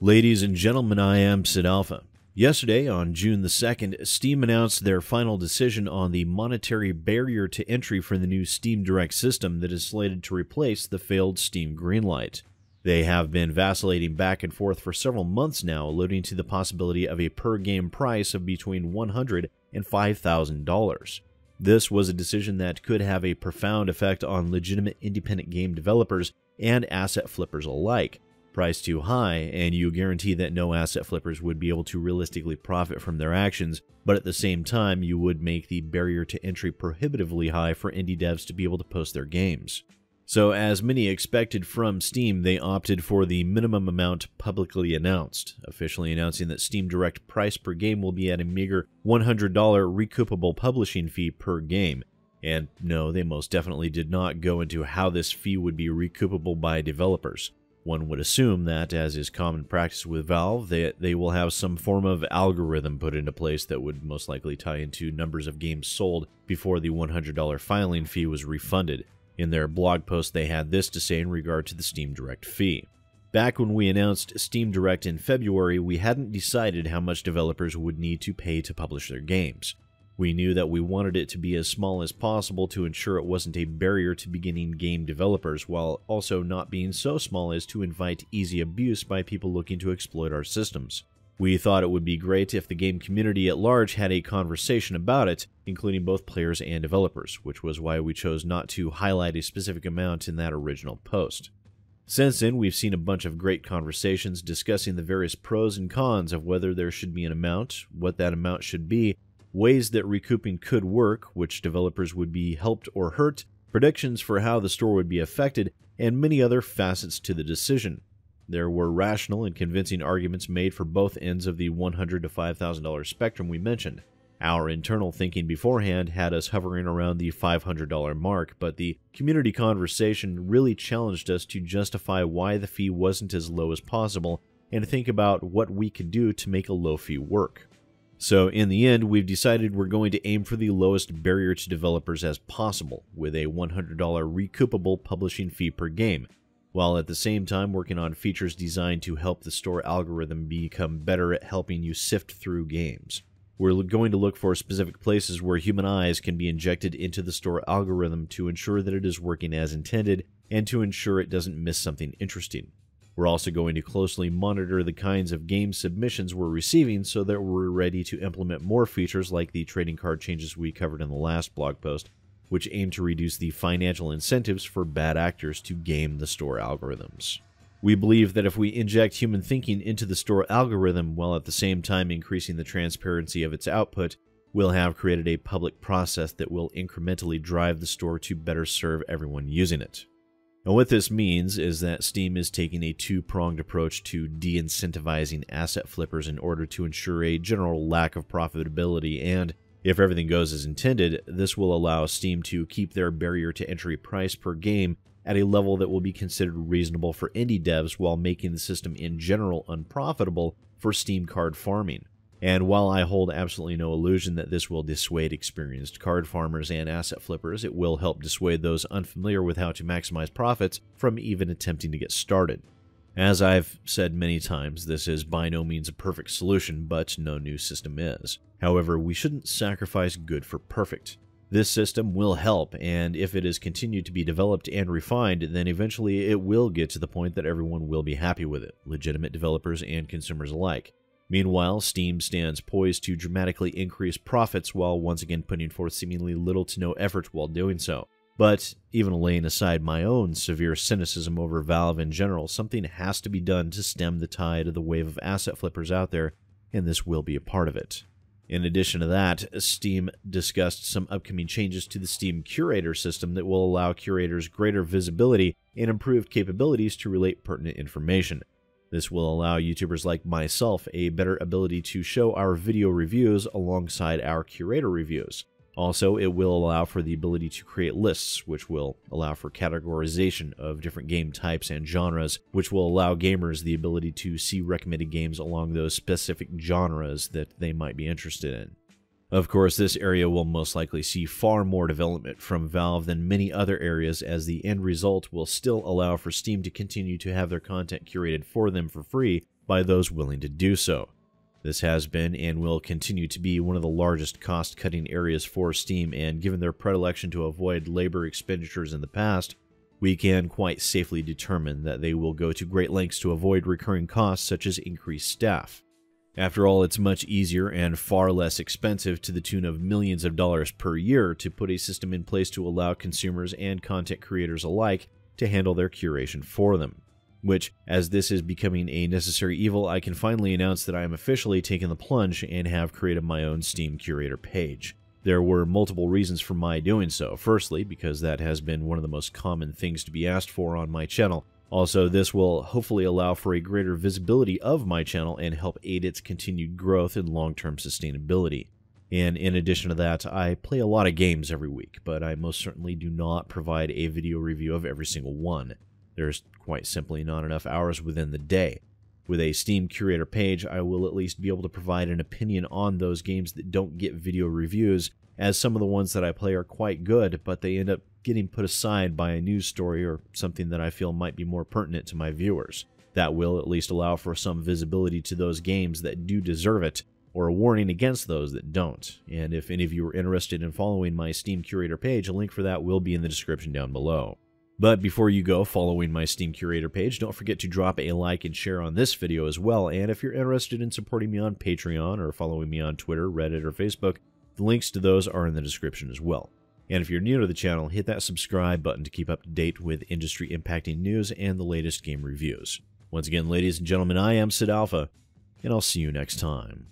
Ladies and gentlemen, I am SidAlpha. Yesterday, on June the 2nd, Steam announced their final decision on the monetary barrier to entry for the new Steam Direct system that is slated to replace the failed Steam Greenlight. They have been vacillating back and forth for several months now, alluding to the possibility of a per-game price of between $100 and $5,000. This was a decision that could have a profound effect on legitimate independent game developers and asset flippers alike. Price too high, and you guarantee that no asset flippers would be able to realistically profit from their actions, but at the same time you would make the barrier to entry prohibitively high for indie devs to be able to post their games. So as many expected from Steam, they opted for the minimum amount publicly announced, officially announcing that Steam Direct price per game will be at a meager $100 recoupable publishing fee per game. And no, they most definitely did not go into how this fee would be recoupable by developers. One would assume that, as is common practice with Valve, they will have some form of algorithm put into place that would most likely tie into numbers of games sold before the $100 filing fee was refunded. In their blog post, they had this to say in regard to the Steam Direct fee. Back when we announced Steam Direct in February, we hadn't decided how much developers would need to pay to publish their games. We knew that we wanted it to be as small as possible to ensure it wasn't a barrier to beginning game developers, while also not being so small as to invite easy abuse by people looking to exploit our systems. We thought it would be great if the game community at large had a conversation about it, including both players and developers, which was why we chose not to highlight a specific amount in that original post. Since then, we've seen a bunch of great conversations discussing the various pros and cons of whether there should be an amount, what that amount should be, ways that recouping could work, which developers would be helped or hurt, predictions for how the store would be affected, and many other facets to the decision. There were rational and convincing arguments made for both ends of the $100 to $5,000 spectrum we mentioned. Our internal thinking beforehand had us hovering around the $500 mark, but the community conversation really challenged us to justify why the fee wasn't as low as possible and think about what we could do to make a low fee work. So in the end, we've decided we're going to aim for the lowest barrier to developers as possible, with a $100 recoupable publishing fee per game, while at the same time working on features designed to help the store algorithm become better at helping you sift through games. We're going to look for specific places where human eyes can be injected into the store algorithm to ensure that it is working as intended and to ensure it doesn't miss something interesting. We're also going to closely monitor the kinds of game submissions we're receiving so that we're ready to implement more features like the trading card changes we covered in the last blog post, which aim to reduce the financial incentives for bad actors to game the store algorithms. We believe that if we inject human thinking into the store algorithm while at the same time increasing the transparency of its output, we'll have created a public process that will incrementally drive the store to better serve everyone using it. And what this means is that Steam is taking a two-pronged approach to de-incentivizing asset flippers in order to ensure a general lack of profitability, and if everything goes as intended, this will allow Steam to keep their barrier to entry price per game at a level that will be considered reasonable for indie devs while making the system in general unprofitable for Steam card farming. And while I hold absolutely no illusion that this will dissuade experienced card farmers and asset flippers, it will help dissuade those unfamiliar with how to maximize profits from even attempting to get started. As I've said many times, this is by no means a perfect solution, but no new system is. However, we shouldn't sacrifice good for perfect. This system will help, and if it is continued to be developed and refined, then eventually it will get to the point that everyone will be happy with it, legitimate developers and consumers alike. Meanwhile, Steam stands poised to dramatically increase profits while once again putting forth seemingly little to no effort while doing so. But even laying aside my own severe cynicism over Valve in general, something has to be done to stem the tide of the wave of asset flippers out there, and this will be a part of it. In addition to that, Steam discussed some upcoming changes to the Steam Curator system that will allow curators greater visibility and improved capabilities to relate pertinent information. This will allow YouTubers like myself a better ability to show our video reviews alongside our curator reviews. Also, it will allow for the ability to create lists, which will allow for categorization of different game types and genres, which will allow gamers the ability to see recommended games along those specific genres that they might be interested in. Of course, this area will most likely see far more development from Valve than many other areas, as the end result will still allow for Steam to continue to have their content curated for them for free, by those willing to do so. This has been and will continue to be one of the largest cost-cutting areas for Steam, and given their predilection to avoid labor expenditures in the past, we can quite safely determine that they will go to great lengths to avoid recurring costs such as increased staff. After all, it's much easier and far less expensive, to the tune of millions of dollars per year, to put a system in place to allow consumers and content creators alike to handle their curation for them. Which, as this is becoming a necessary evil, I can finally announce that I am officially taking the plunge and have created my own Steam curator page. There were multiple reasons for my doing so. Firstly, because that has been one of the most common things to be asked for on my channel. Also, this will hopefully allow for a greater visibility of my channel and help aid its continued growth and long-term sustainability. And in addition to that, I play a lot of games every week, but I most certainly do not provide a video review of every single one. There's quite simply not enough hours within the day. With a Steam curator page, I will at least be able to provide an opinion on those games that don't get video reviews, as some of the ones that I play are quite good, but they end up getting put aside by a news story or something that I feel might be more pertinent to my viewers. That will at least allow for some visibility to those games that do deserve it, or a warning against those that don't. And if any of you are interested in following my Steam curator page, a link for that will be in the description down below. But before you go following my Steam curator page, don't forget to drop a like and share on this video as well. And if you're interested in supporting me on Patreon or following me on Twitter, Reddit, or Facebook, the links to those are in the description as well. And if you're new to the channel, hit that subscribe button to keep up to date with industry-impacting news and the latest game reviews. Once again, ladies and gentlemen, I am SidAlpha, and I'll see you next time.